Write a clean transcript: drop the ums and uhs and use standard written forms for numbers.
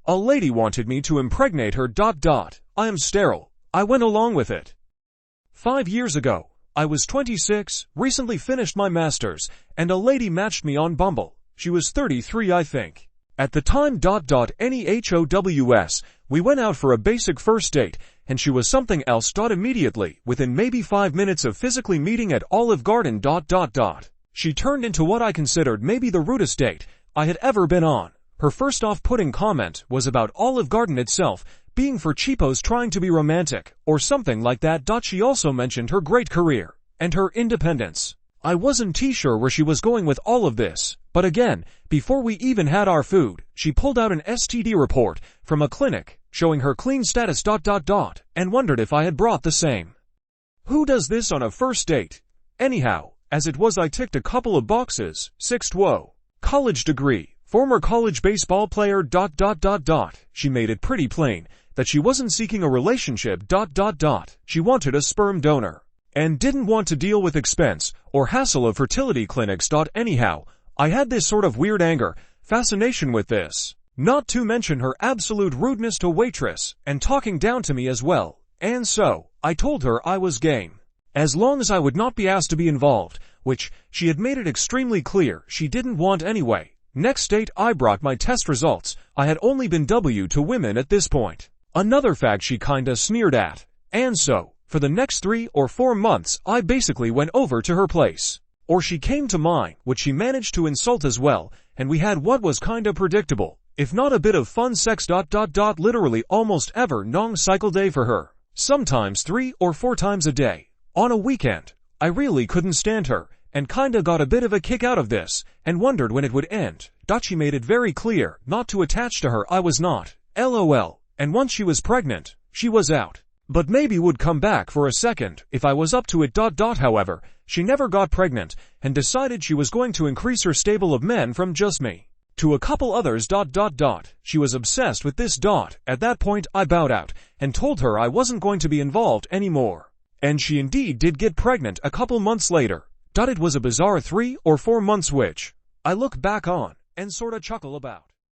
A lady wanted me to impregnate her ... I am sterile. I went along with it. 5 years ago, I was 26, recently finished my master's, and a lady matched me on Bumble. She was 33, I think. At the time ... NEHOWS, we went out for a basic first date, and she was something else. Immediately, within maybe 5 minutes of physically meeting at Olive Garden ... She turned into what I considered maybe the rudest date I had ever been on. Her first off-putting comment was about Olive Garden itself being for cheapos trying to be romantic, or something like that. She also mentioned her great career and her independence. I wasn't too sure where she was going with all of this, but again, before we even had our food, she pulled out an STD report from a clinic showing her clean status ... and wondered if I had brought the same. Who does this on a first date? Anyhow, as it was, I ticked a couple of boxes. 6th whoa. College degree, former college baseball player ... She made it pretty plain that she wasn't seeking a relationship ... She wanted a sperm donor and didn't want to deal with expense or hassle of fertility clinics. Anyhow, I had this sort of weird fascination with this. Not to mention her absolute rudeness to waitress and talking down to me as well. And so, I told her I was game, as long as I would not be asked to be involved, which she had made it extremely clear she didn't want anyway. Next date, I brought my test results. I had only been W to women at this point. Another fact she kinda sneered at. And so, for the next 3 or 4 months, I basically went over to her place. Or she came to mine, which she managed to insult as well, and we had what was kinda predictable, if not a bit of fun sex ... Literally almost ever non-cycle day for her. Sometimes 3 or 4 times a day. On a weekend. I really couldn't stand her, and kinda got a bit of a kick out of this, and wondered when it would end. She made it very clear not to attach to her. I was not. LOL. And once she was pregnant, she was out. But maybe would come back for a second if I was up to it. However, she never got pregnant, and decided she was going to increase her stable of men from just me to a couple others. She was obsessed with this. At that point, I bowed out, and told her I wasn't going to be involved anymore. And she indeed did get pregnant a couple months later. It was a bizarre 3 or 4 months which I look back on and sorta chuckle about.